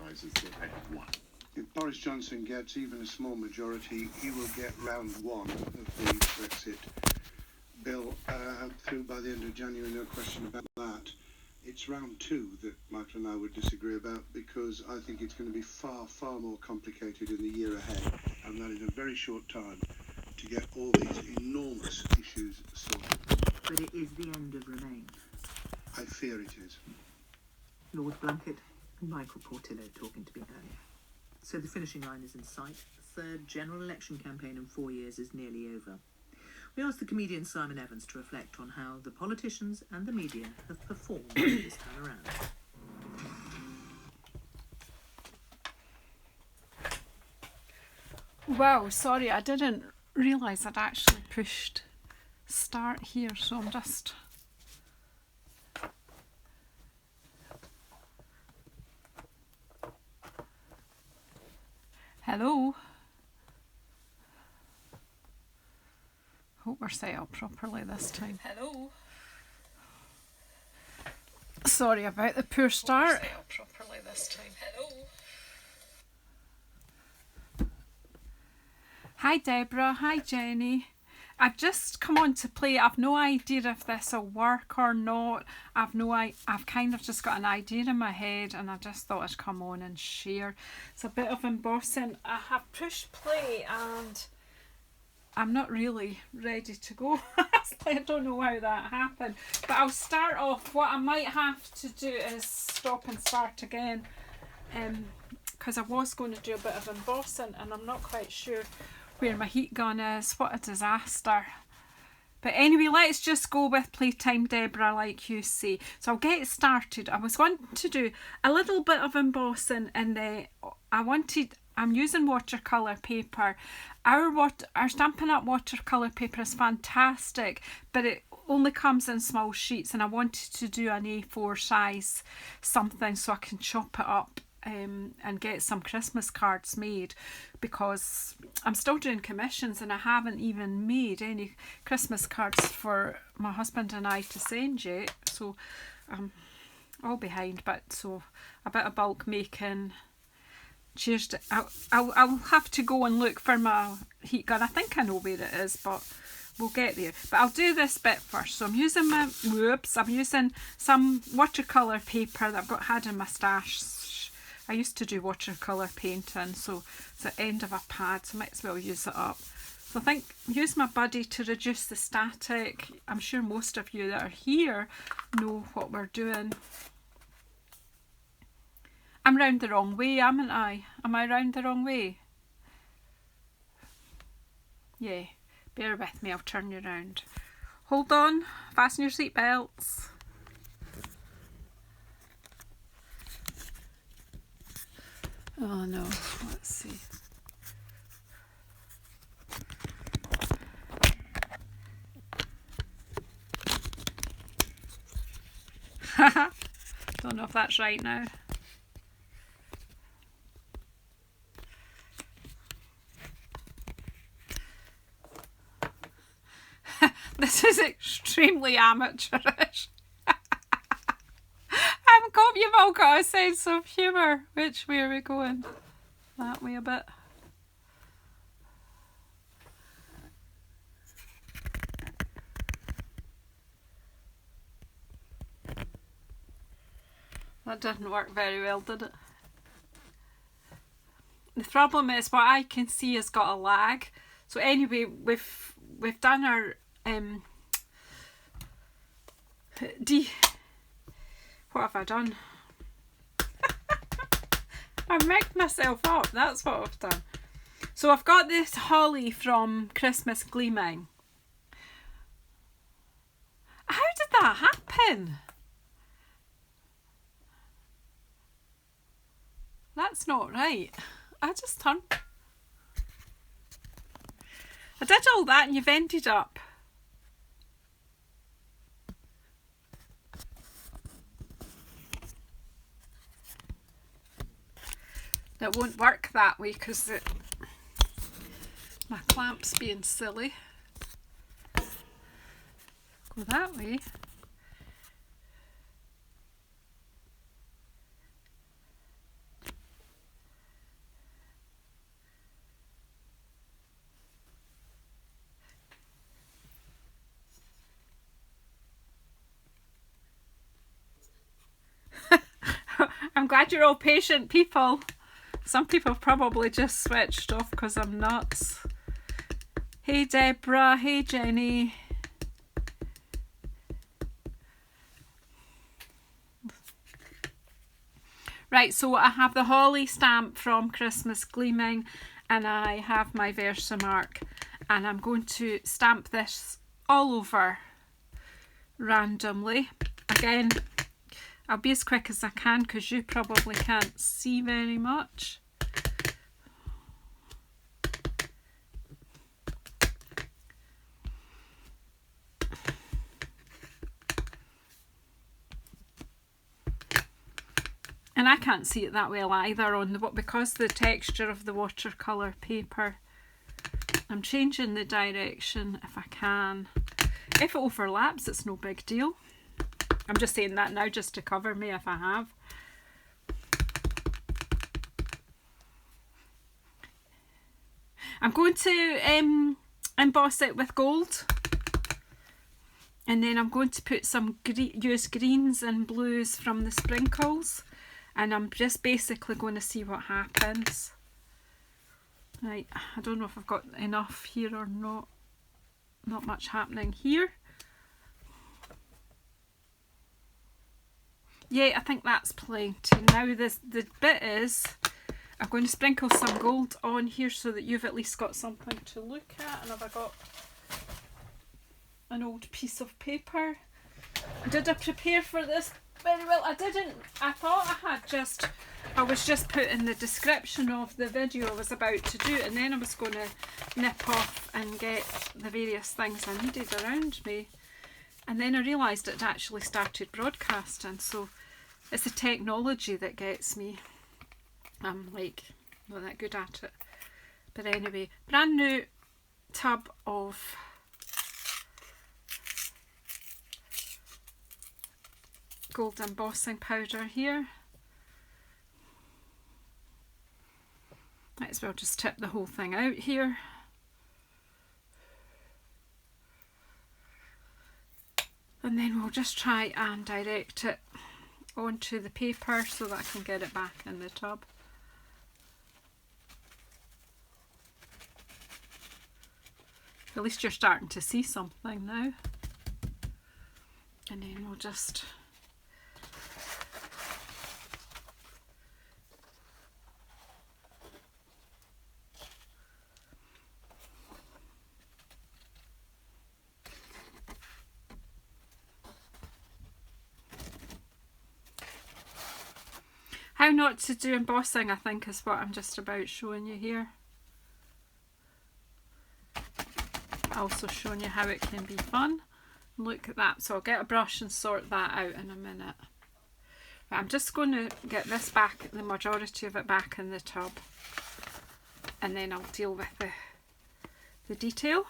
realises that I have won. If Boris Johnson gets even a small majority, he will get round one of the Brexit bill through by the end of January, no question about that. It's round two that Michael and I would disagree about, because I think it's going to be far, far more complicated in the year ahead, and that in a very short time, to get all these enormous issues sorted. But it is the end of Remain. I fear it is. Lord Blunkett and Michael Portillo talking to me earlier. So the finishing line is in sight. The third general election campaign in 4 years is nearly over. We asked the comedian Simon Evans to reflect on how the politicians and the media have performed this time around. Wow, sorry, I didn't realise I'd actually pushed start here, so I'm just... Hello? Hope we're set up properly this time. Hello? Sorry about the poor start. Hope we're set up properly this time. Hello? Hi Deborah, hi Jenny. I've just come on to play. I've no idea if this will work or not. I've kind of just got an idea in my head, and I just thought I'd come on and share. It's a bit of embossing. I have pushed play and I'm not really ready to go. I don't know how that happened, but I'll start off. What I might have to do is stop and start again, because I was going to do a bit of embossing and I'm not quite sure where my heat gun is. What a disaster. But anyway, let's just go with playtime, Deborah, like you say. So I'll get started. I was going to do a little bit of embossing, and I'm using watercolour paper. Our Stampin' Up! Watercolour paper is fantastic, but it only comes in small sheets, and I wanted to do an A4 size something so I can chop it up and get some Christmas cards made, because I'm still doing commissions and I haven't even made any Christmas cards for my husband and I to send yet, so I'm all behind. But so a bit of bulk making. Cheers. I'll have to go and look for my heat gun. I think I know where it is, but we'll get there. But I'll do this bit first. So I'm using some watercolour paper that I've had in my stash. I used to do watercolour painting, so it's the end of a pad, so I might as well use it up. So I think use my buddy to reduce the static. I'm sure most of you that are here know what we're doing. I'm round the wrong way, haven't I? Am I round the wrong way? Yeah, bear with me, I'll turn you around. Hold on, fasten your seat belts. Oh no, let's see. Don't know if that's right now. This is extremely amateurish. I hope you've all got a sense of humour. Which way are we going? That way a bit. That didn't work very well, did it? The problem is what I can see has got a lag. So anyway, we've done our what have I done? I've mixed myself up, that's what I've done. So I've got this holly from Christmas Gleaming. How did that happen? That's not right. I just turned. I did all that and you've ended up. It won't work that way because my clamp's being silly. Go that way. glad you're all patient people. Some people probably just switched off because I'm nuts. Hey Deborah, hey Jenny. Right, so I have the holly stamp from Christmas Gleaming, and I have my Versamark, and I'm going to stamp this all over randomly. Again, I'll be as quick as I can because you probably can't see very much. And I can't see it that well either on the, because the texture of the watercolour paper. I'm changing the direction if I can. If it overlaps, it's no big deal. I'm just saying that now just to cover me if I have. I'm going to emboss it with gold. And then I'm going to put some use greens and blues from the sprinkles. And I'm just basically going to see what happens. Right, I don't know if I've got enough here or not. Not much happening here. Yeah, I think that's plenty. Now the bit is, I'm going to sprinkle some gold on here so that you've at least got something to look at. And have I got an old piece of paper? Did I prepare for this very well? I didn't. I thought I was just putting the description of the video I was about to do, and then I was going to nip off and get the various things I needed around me. And then I realised it actually started broadcasting, so it's the technology that gets me. I'm like not that good at it. But anyway, brand new tub of gold embossing powder here. Might as well just tip the whole thing out here. And then we'll just try and direct it onto the paper so that I can get it back in the tub. At least you're starting to see something now. And then we'll just how not to do embossing, I think, is what I'm just about showing you here. Also showing you how it can be fun. Look at that. So I'll get a brush and sort that out in a minute. But I'm just going to get this back, the majority of it back in the tub. And then I'll deal with the detail.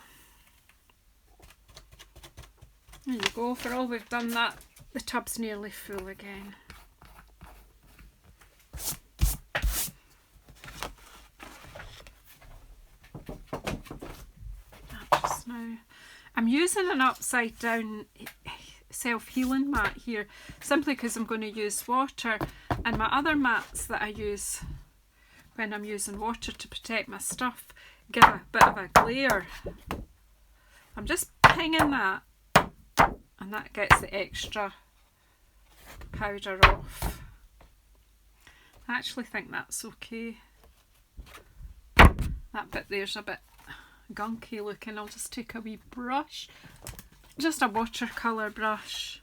There you go. For all we've done that, the tub's nearly full again. Now, I'm using an upside down self-healing mat here simply because I'm going to use water, and my other mats that I use when I'm using water to protect my stuff give a bit of a glare. I'm just pinging that, and that gets the extra powder off. I actually think that's okay. That bit there's a bit gunky looking. I'll just take a wee brush, just a watercolour brush,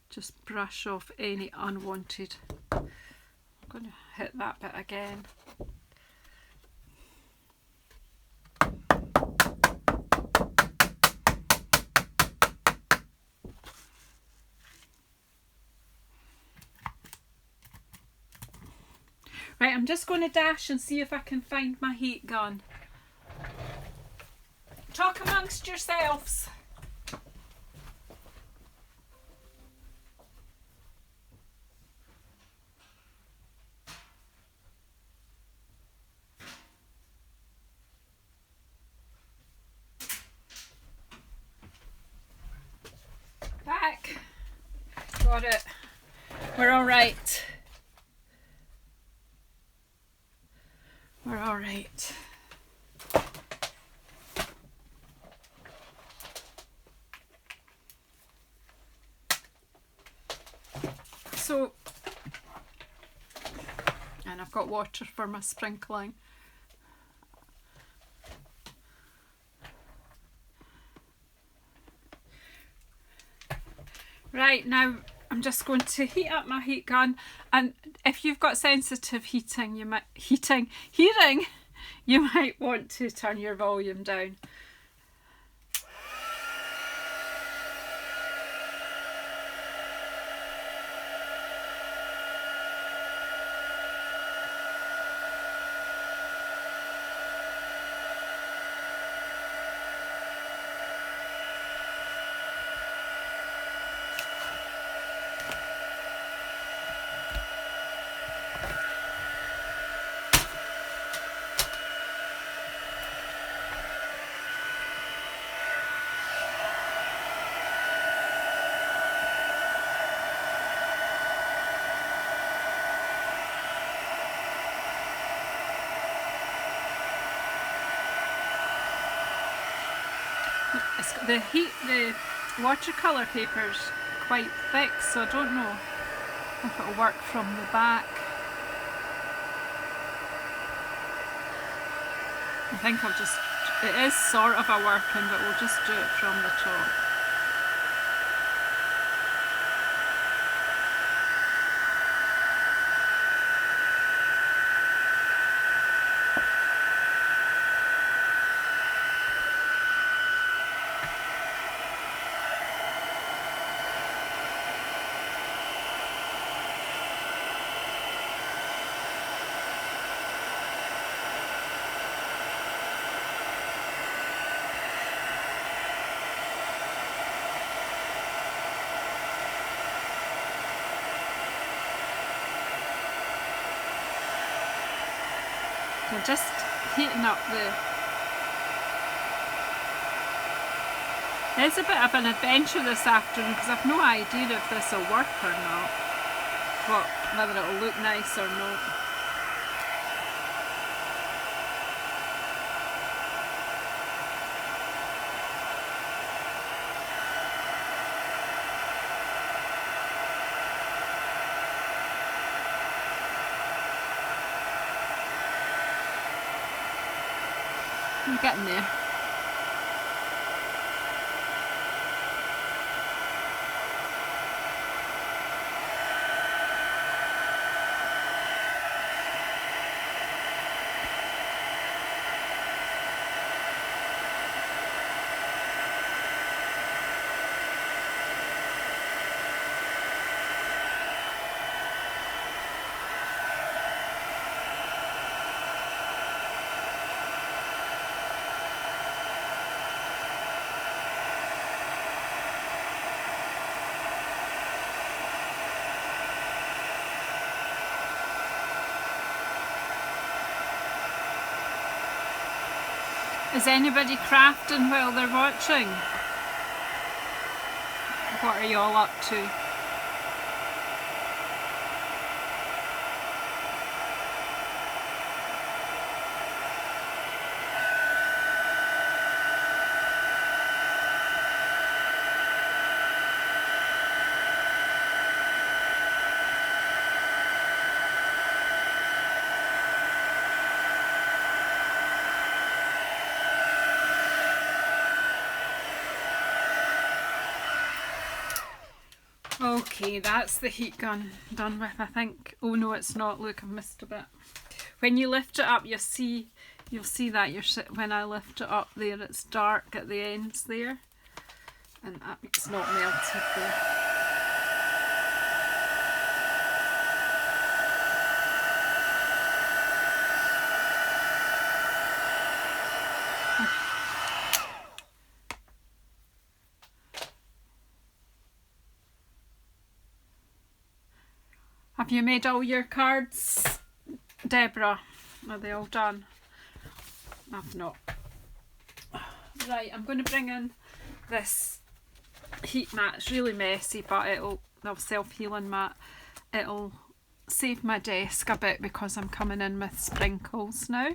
just brush off any unwanted. I'm going to hit that bit again. Right, I'm just going to dash and see if I can find my heat gun. Talk amongst yourselves. Back. Got it. We're all right. We're all right. So, and I've got water for my sprinkling. Right, now I'm just going to heat up my heat gun, and if you've got sensitive hearing, you might want to turn your volume down. The watercolour paper's quite thick, so I don't know if it'll work from the back. I think it is sort of a working, but we'll just do it from the top. I'm just heating up It's a bit of an adventure this afternoon because I've no idea if this will work or not. Whether it'll look nice or not. I'm getting there. Is anybody crafting while they're watching? What are you all up to? Okay, that's the heat gun done with, I think. Oh no, it's not. Look, I've missed a bit. When you lift it up, you'll see that when I lift it up there, it's dark at the ends there, and it's not melted there. Have you made all your cards, Deborah? Are they all done? I've not. Right, I'm going to bring in this heat mat. It's really messy, but of self-healing mat. It'll save my desk a bit because I'm coming in with sprinkles now.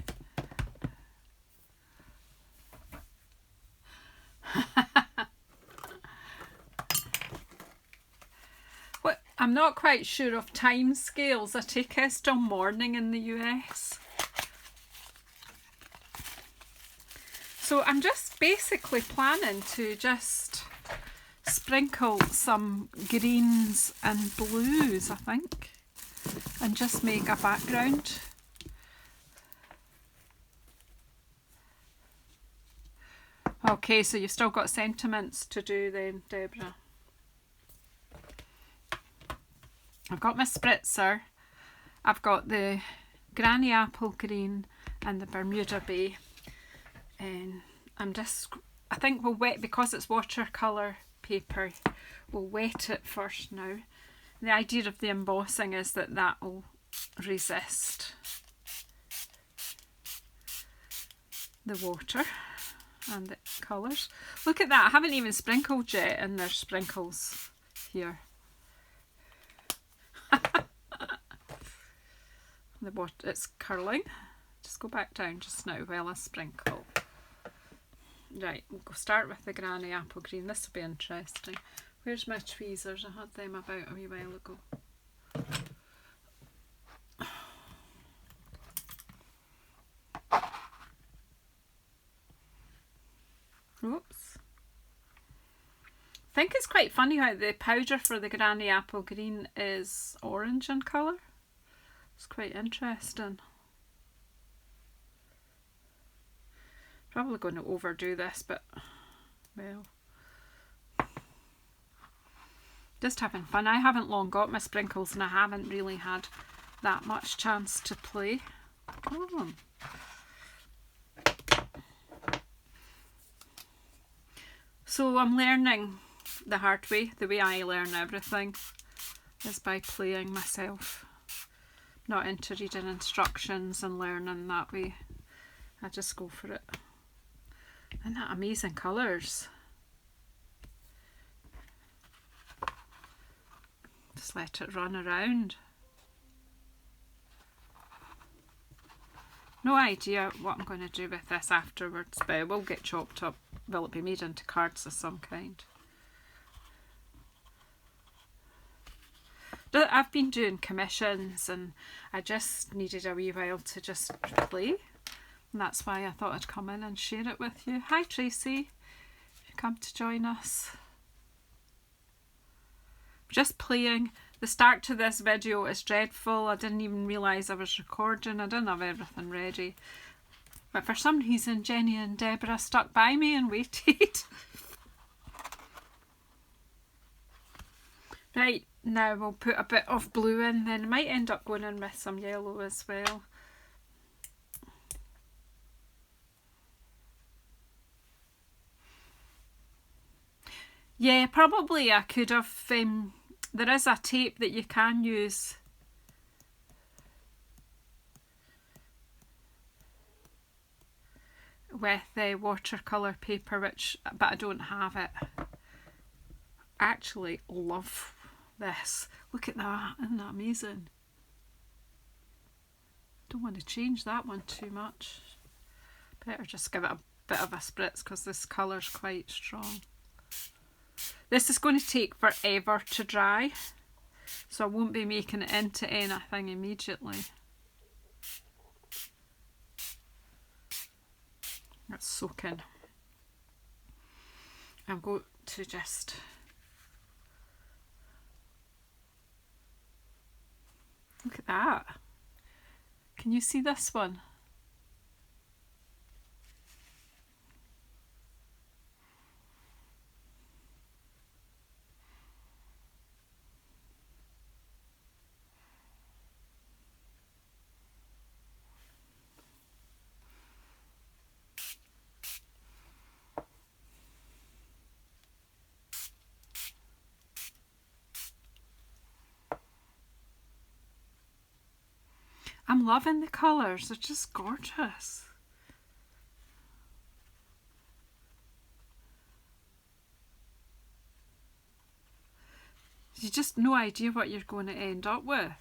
Well, I'm not quite sure of time scales. I take it still morning in the US. So I'm just basically planning to just sprinkle some greens and blues, I think, and just make a background. Okay, so you've still got sentiments to do then, Deborah. I've got my spritzer. I've got the Granny Apple Green and the Bermuda Bay. And I think we'll wet, because it's watercolour paper, we'll wet it first now. The idea of the embossing is that that will resist the water and the colours. Look at that, I haven't even sprinkled yet, and there's sprinkles here. The water, it's curling. Just go back down just now while I sprinkle. Right, we'll go start with the Granny Apple Green. This will be interesting. Where's my tweezers? I had them about a wee while ago. Oops. I think it's quite funny how the powder for the Granny Apple Green is orange in colour. It's quite interesting. Probably going to overdo this, but well, just having fun. I haven't long got my sprinkles and I haven't really had that much chance to play. Come on. So I'm learning the hard way. The way I learn everything is by playing myself. Not into reading instructions and learning that way. I just go for it. Isn't that amazing colours? Just let it run around. No idea what I'm going to do with this afterwards, but it will get chopped up. Will it be made into cards of some kind? I've been doing commissions and I just needed a wee while to just play. And that's why I thought I'd come in and share it with you. Hi Tracy, you come to join us. Just playing. The start to this video is dreadful. I didn't even realise I was recording. I didn't have everything ready. But for some reason Jenny and Deborah stuck by me and waited. Right, now we'll put a bit of blue in, then I might end up going in with some yellow as well. Yeah, probably I could have, there is a tape that you can use. With the watercolour paper, but I don't have it. I actually love this. Look at that, isn't that amazing? Don't want to change that one too much. Better just give it a bit of a spritz because this colour's quite strong. This is going to take forever to dry, so I won't be making it into anything immediately. It's soaking. I'm going to just look at that. Can you see this one? I'm loving the colours, they're just gorgeous. You just no idea what you're going to end up with.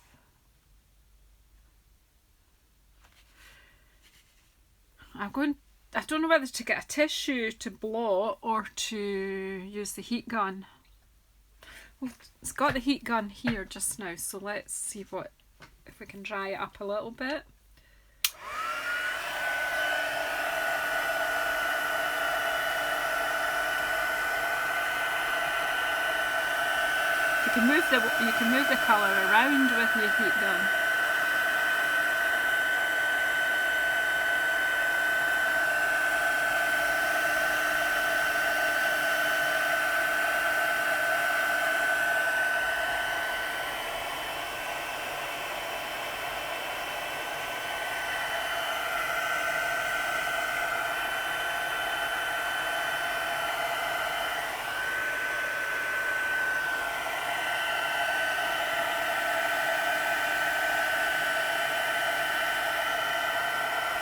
I don't know whether to get a tissue to blot or to use the heat gun. Well, it's got the heat gun here just now, so let's see if we can dry it up a little bit. You can move the colour around with your heat gun.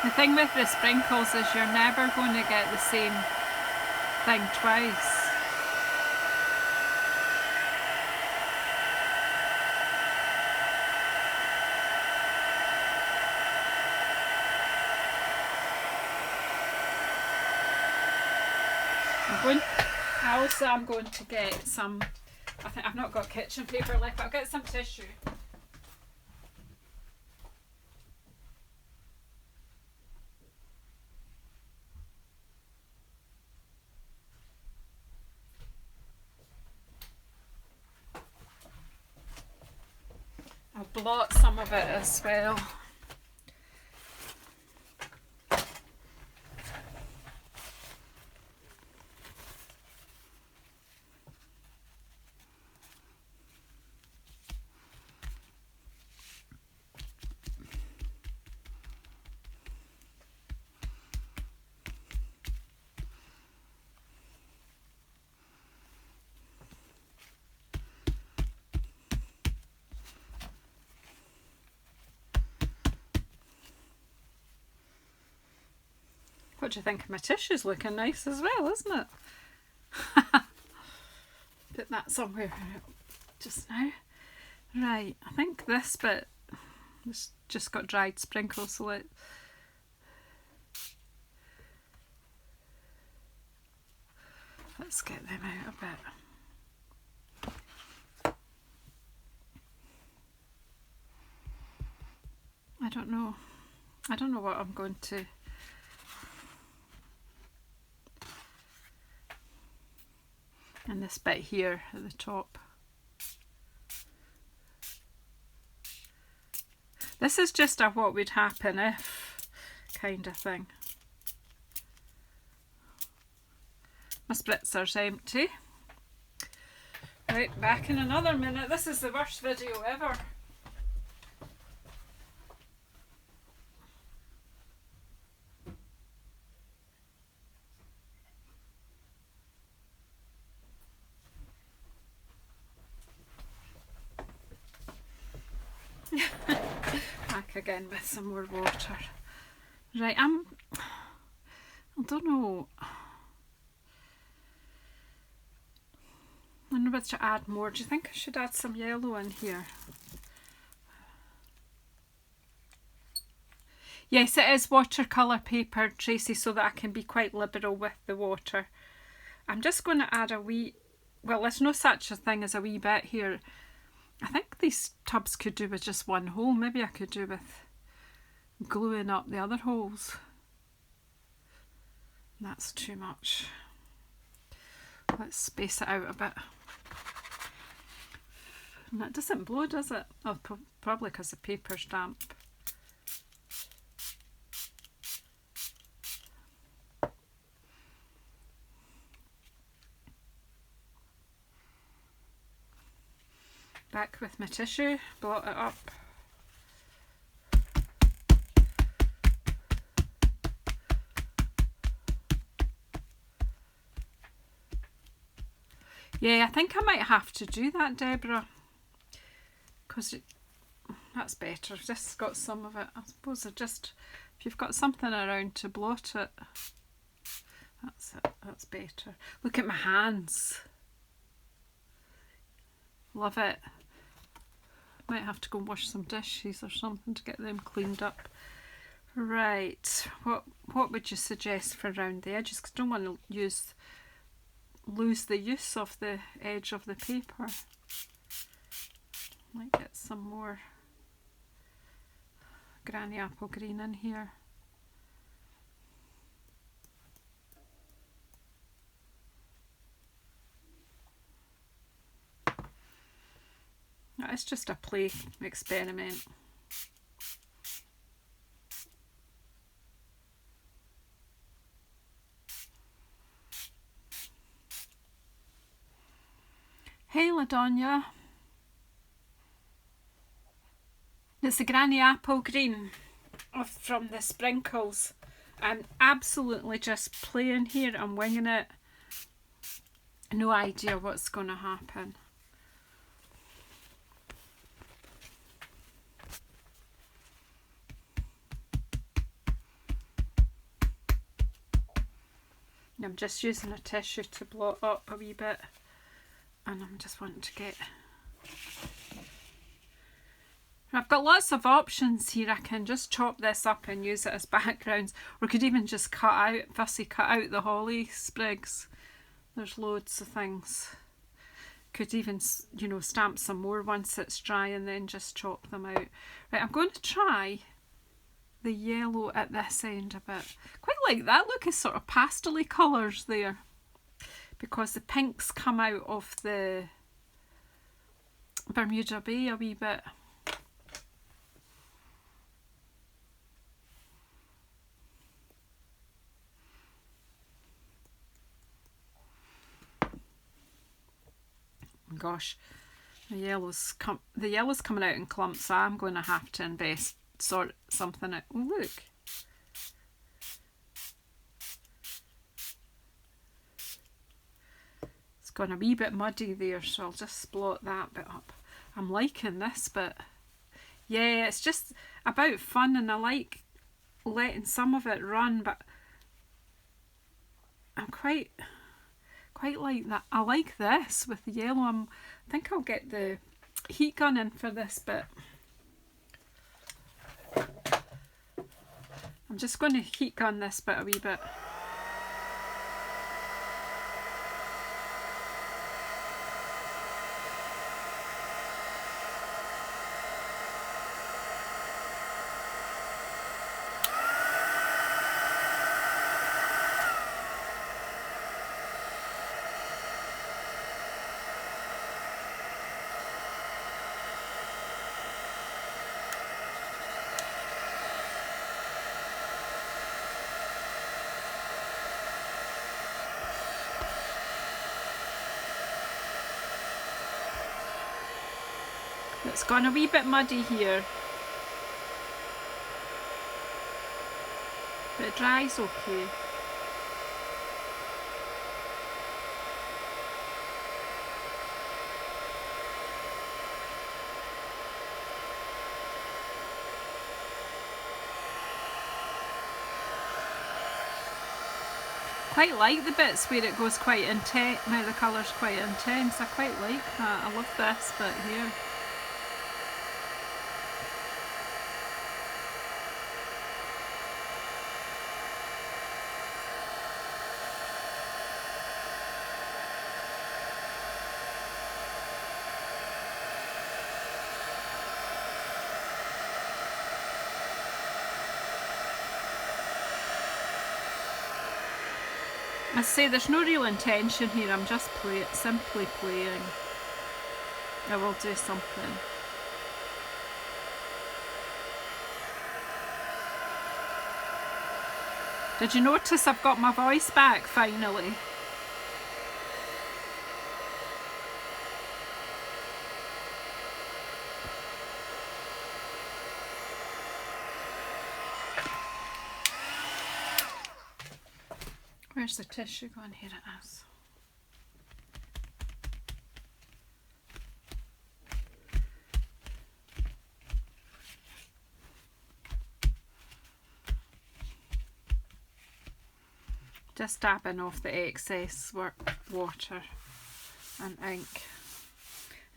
The thing with the sprinkles is you're never going to get the same thing twice. I'm going to get some, I think I've not got kitchen paper left, but I'll get some tissue. I'll blot some of it as well. What do you think of my tissues? Looking nice as well, isn't it? Put that somewhere just now. Right, I think this bit has just got dried sprinkles, so let's get them out a bit. I don't know what I'm going to. And this bit here at the top. This is just a what would happen if kind of thing. My spritzer's empty. Right, back in another minute. This is the worst video ever. Back again with some more water. Right, I don't know. I don't know whether to add more. Do you think I should add some yellow in here? Yes, it is watercolour paper, Tracy, so that I can be quite liberal with the water. I'm just going to add a wee, well, there's no such a thing as a wee bit here. I think these tubs could do with just one hole. Maybe I could do with gluing up the other holes. That's too much. Let's space it out a bit. And that doesn't blow, does it? Oh, probably because the paper's damp. Back with my tissue, blot it up. Yeah, I think I might have to do that, Deborah, because that's better. I've just got some of it. I suppose if you've got something around to blot it, that's it, that's better. Look at my hands. Love it. Might have to go wash some dishes or something to get them cleaned up. Right, what would you suggest for around the edges? Because I don't want to lose the use of the edge of the paper. Might get some more granny apple green in here. It's just a play experiment. Hey LaDonya. It's the granny apple green from the sprinkles. I'm absolutely just playing here. I'm winging it. No idea what's going to happen. I'm just using a tissue to blot up a wee bit, and I'm just wanting to get... I've got lots of options here. I can just chop this up and use it as backgrounds, or could even just fussy cut out the holly sprigs. There's loads of things. Could even, you know, stamp some more once it's dry and then just chop them out. Right, I'm going to try the yellow at this end a bit. Quite like that. Look, it's sort of pastel-y colours there, because the pinks come out of the Bermuda Bay a wee bit. Gosh, the yellow's coming out in clumps, so I'm going to have to sort something out. Oh, look. It's gone a wee bit muddy there, so I'll just blot that bit up. I'm liking this bit. Yeah, it's just about fun, and I like letting some of it run, but I'm quite like that. I like this with the yellow. I think I'll get the heat gun in for this bit. I'm just going to heat gun this bit a wee bit. It's gone a wee bit muddy here, but it dries okay. Quite like the bits where it goes quite intense, now the colour's quite intense. I quite like that. I love this bit here. I say there's no real intention here, I'm just simply playing. I will do something. Did you notice I've got my voice back finally? Where's the tissue gone? Here it is. Just dabbing off the excess water and ink.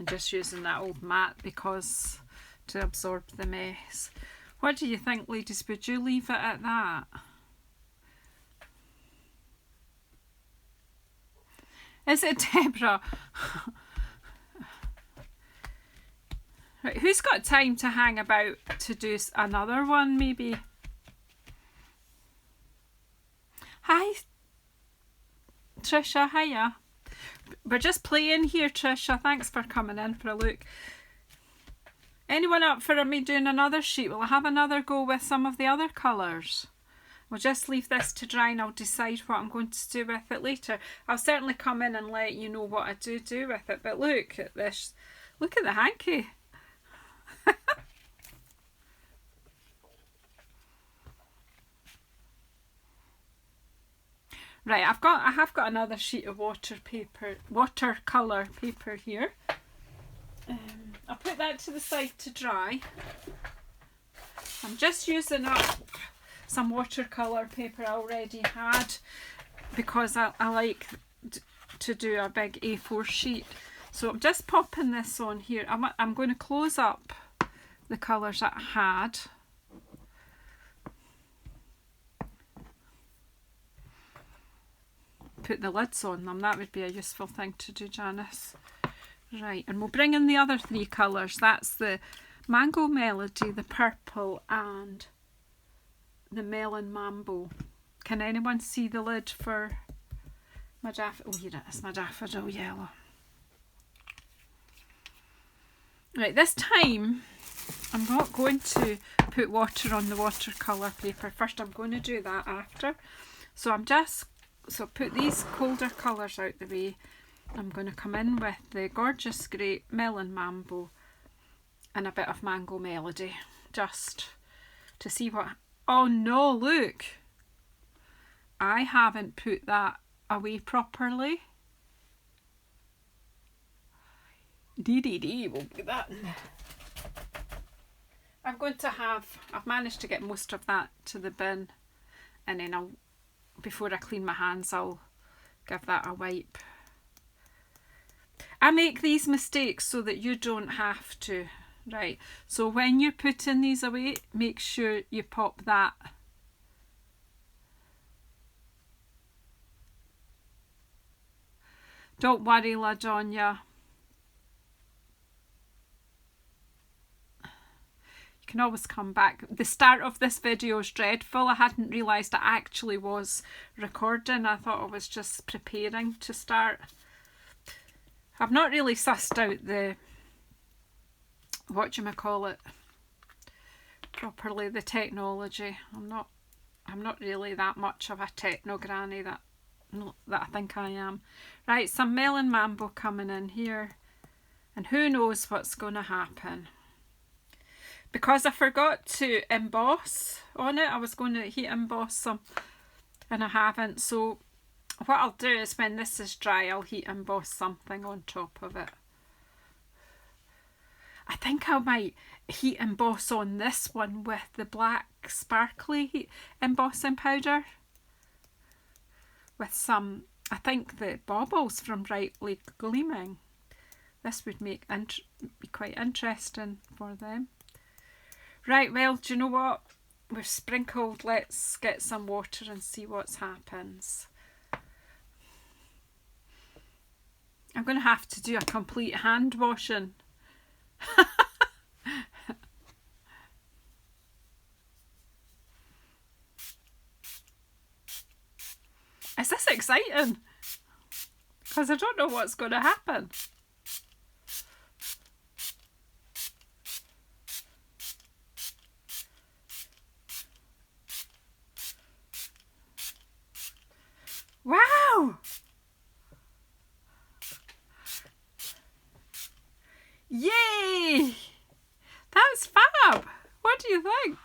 and just using that old mat because to absorb the mess. What do you think, ladies? Would you leave it at that? Is it Deborah? Right, who's got time to hang about to do another one maybe? Hi Trisha, hiya. We're just playing here, Trisha. Thanks for coming in for a look. Anyone up for me doing another sheet? Will I have another go with some of the other colours? We'll just leave this to dry and I'll decide what I'm going to do with it later. I'll certainly come in and let you know what I do with it. But look at this. Look at the hanky. Right, I have got another sheet of watercolour paper here. I'll put that to the side to dry. I'm just using up some watercolour paper I already had because I like to do a big A4 sheet. So I'm just popping this on here. I'm going to close up the colours that I had. Put the lids on them. That would be a useful thing to do, Janice. Right, and we'll bring in the other three colours. That's the Mango Melody, the purple, and the Melon Mambo. Can anyone see the lid for my daffodil? Oh, here it is, my daffodil yellow. Right, this time I'm not going to put water on the watercolour paper. First I'm going to do that after. So put these colder colours out the way. I'm going to come in with the Gorgeous Grape, Melon Mambo and a bit of Mango Melody just to see what... Oh no, look! I haven't put that away properly. We'll put that in. I've managed to get most of that to the bin, and then before I clean my hands, I'll give that a wipe. I make these mistakes so that you don't have to, right? So when you're putting these away, make sure you pop that. Don't worry, LaDonya. You can always come back. The start of this video is dreadful. I hadn't realised I actually was recording. I thought I was just preparing to start. I've not really sussed out the, properly, the technology. I'm not really that much of a techno granny that I think I am. Right, some Melon Mambo coming in here, and who knows what's going to happen. Because I forgot to emboss on it, I was going to heat emboss some and I haven't, so what I'll do is when this is dry, I'll heat emboss something on top of it. I think I might heat emboss on this one with the black sparkly heat embossing powder. With some, I think the baubles from Brightly Gleaming. This would be quite interesting for them. Right, well, do you know what? We've sprinkled, let's get some water and see what happens. I'm going to have to do a complete hand washing. Is this exciting? Because I don't know what's going to happen. Wow! Yay! That's fab! What do you think?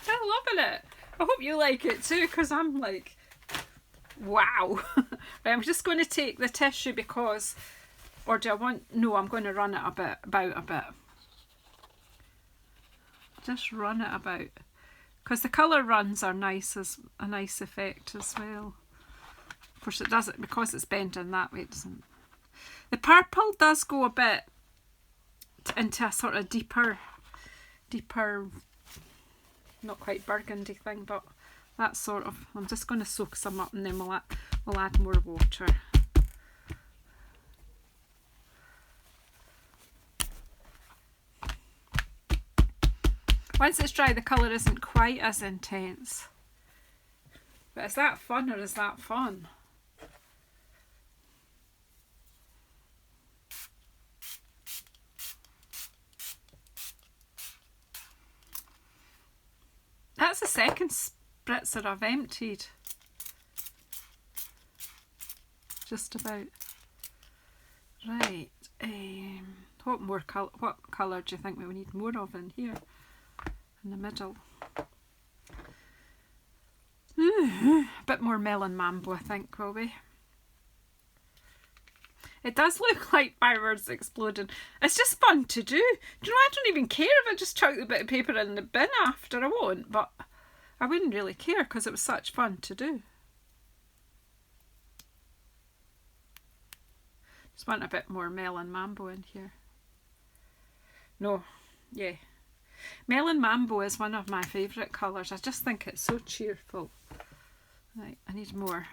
I'm loving it. I hope you like it too, because I'm like, wow. Right, I'm just going to take the tissue because, or do I want, no, I'm going to run it about a bit. Just run it about, because the colour runs are nice, as a nice effect as well. Of course it doesn't, because it's bending that way, it doesn't. The purple does go a bit into a sort of deeper, not quite burgundy thing, but that sort of, I'm just going to soak some up and then we'll add more water. Once it's dry, the colour isn't quite as intense. But is that fun or is that fun? That's the second spritzer I've emptied. Just about. Right. What colour do you think we need more of in here? In the middle. A bit more melon mambo, I think, will we? It does look like fireworks exploding. It's just fun to do. Do you know, I don't even care if I just chuck the bit of paper in the bin after. I won't, but I wouldn't really care because it was such fun to do. Just want a bit more melon mambo in here. No, yeah. Melon mambo is one of my favourite colours. I just think it's so cheerful. Right, I need more.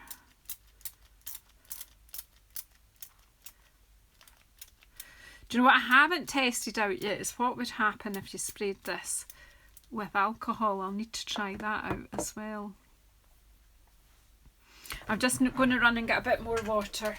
Do you know what I haven't tested out yet is what would happen if you sprayed this with alcohol. I'll need to try that out as well. I'm just going to run and get a bit more water.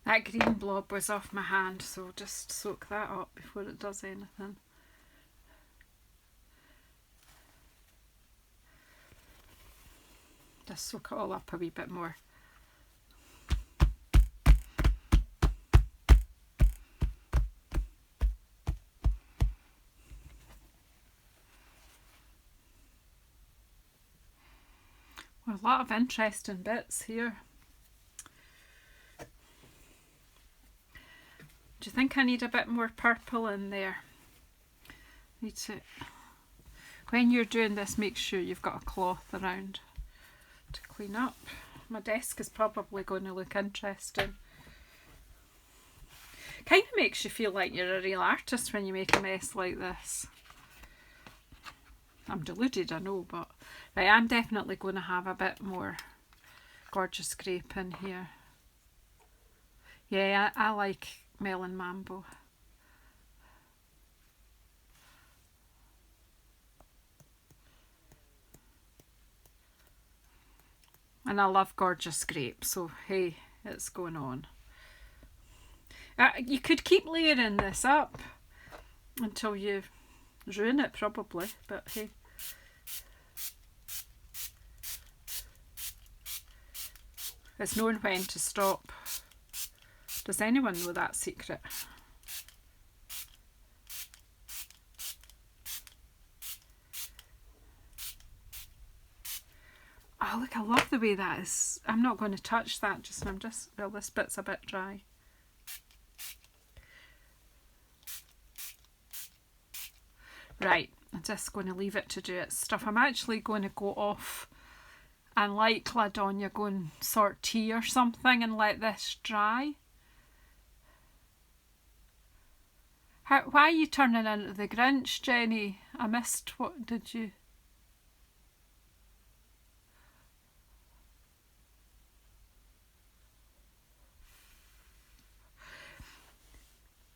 That green blob was off my hand, so just soak that up before it does anything. Just soak it all up a wee bit more. Well, a lot of interesting bits here. Do you think I need a bit more purple in there? Need to. When you're doing this, make sure you've got a cloth around to clean up. My desk is probably going to look interesting. Kind of makes you feel like you're a real artist when you make a mess like this. I'm deluded, I know, but right, I'm definitely going to have a bit more gorgeous grape in here. Yeah, I like melon mambo. And I love gorgeous grape, so hey, it's going on. You could keep layering this up until you ruin it probably, but hey. It's knowing when to stop. Does anyone know that secret? Oh look, I love the way that is. I'm not going to touch that just now. Well, this bit's a bit dry. Right, I'm just going to leave it to do its stuff. I'm actually going to go off and like Cladonia go and sort tea or something and let this dry. Why are you turning into the Grinch, Jenny? I missed, what did you?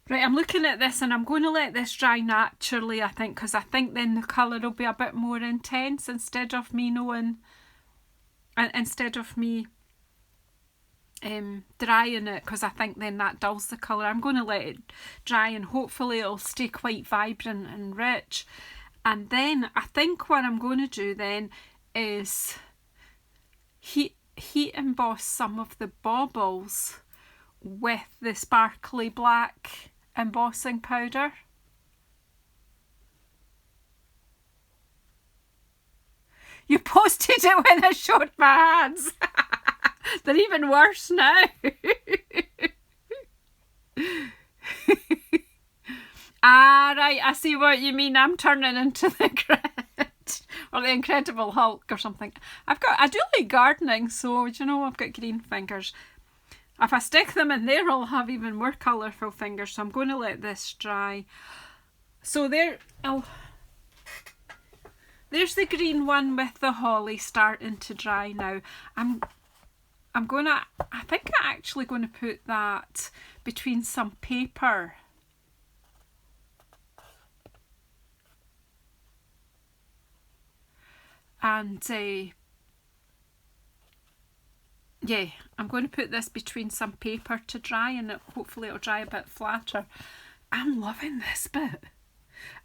Right, I'm looking at this and I'm going to let this dry naturally, I think, because I think then the colour will be a bit more intense instead of me drying it, because I think then that dulls the colour. I'm going to let it dry and hopefully it'll stay quite vibrant and rich. And then I think what I'm going to do then is heat emboss some of the baubles with the sparkly black embossing powder. You posted it when I showed my hands. They're even worse now. Ah, right, I see what you mean. I'm turning into the Grinch or the Incredible Hulk or something. I do like gardening, so you know I've got green fingers. If I stick them in there, I'll have even more colourful fingers. So I'm going to let this dry. So there, there's the green one with the holly starting to dry now. I think I'm actually going to put that between some paper. And yeah, I'm going to put this between some paper to dry, and hopefully it'll dry a bit flatter. I'm loving this bit.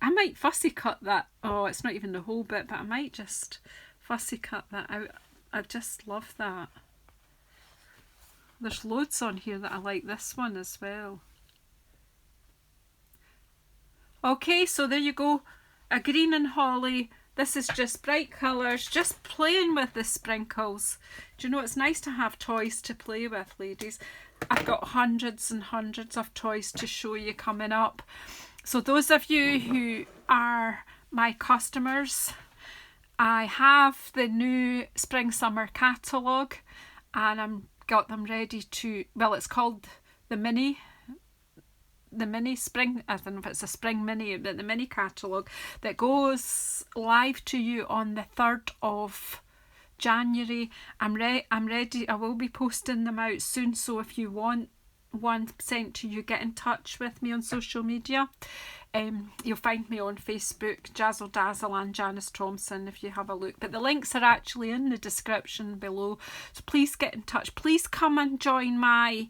I might fussy cut that. Oh, it's not even the whole bit, but I might just fussy cut that out. I just love that. There's loads on here that I like. This one as well. Okay, so there you go. A green and holly. This is just bright colours, just playing with the sprinkles. Do you know, it's nice to have toys to play with, ladies. I've got hundreds and hundreds of toys to show you coming up. So those of you who are my customers, I have the new Spring Summer catalogue, and I've got them ready to, well, it's called the mini spring, I don't know if it's a spring mini, but the mini catalogue that goes live to you on the 3rd of January. I'm ready. I will be posting them out soon, so if you want one sent to you, get in touch with me on social media. You'll find me on Facebook, Jazzle Dazzle and Janice Thompson, if you have a look. But the links are actually in the description below, so please get in touch. Please come and join my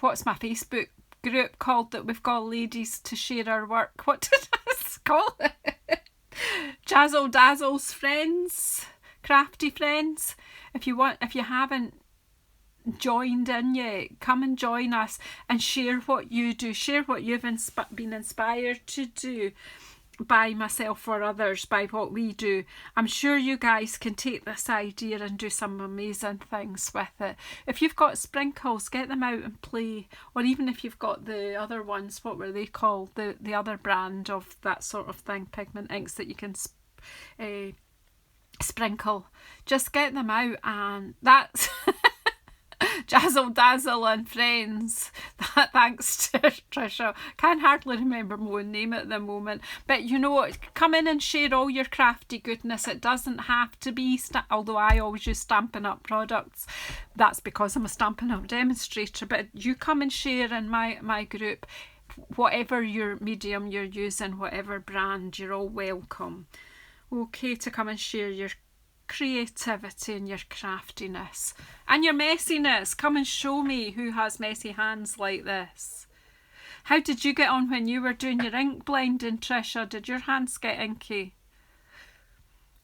what's my Facebook group called that we've got, ladies to share our work. What did I call it? Jazzle Dazzle's friends, crafty friends. If you haven't joined in yet, come and join us and share what you do, share what you've been inspired to do by myself or others, by what we do. I'm sure you guys can take this idea and do some amazing things with it. If you've got sprinkles, get them out and play. Or even if you've got the other ones, what were they called, the other brand of that sort of thing, pigment inks that you can sprinkle, just get them out. And that's Jazzle Dazzle and friends. Thanks to Trisha. Can hardly remember my own name at the moment. But you know what? Come in and share all your crafty goodness. It doesn't have to be, although I always use Stampin' Up products. That's because I'm a Stampin' Up demonstrator. But you come and share in my group. Whatever your medium you're using, whatever brand, you're all welcome. Okay, to come and share your creativity and your craftiness and your messiness. Come and show me who has messy hands like this. How did you get on when you were doing your ink blending, Trisha? Did your hands get inky?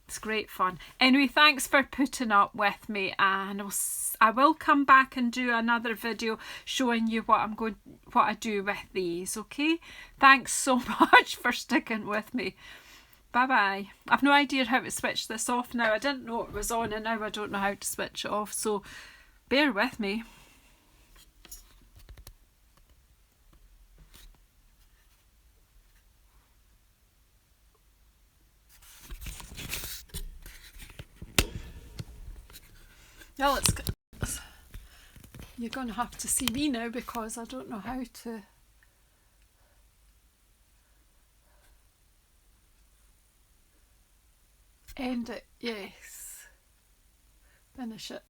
It's great fun. Anyway, thanks for putting up with me, and I will come back and do another video showing you what I do with these. Okay, thanks so much for sticking with me. Bye bye. I've no idea how to switch this off now. I didn't know it was on, and now I don't know how to switch it off, so bear with me. Well, you're going to have to see me now because I don't know how to. End it, yes. Finish it.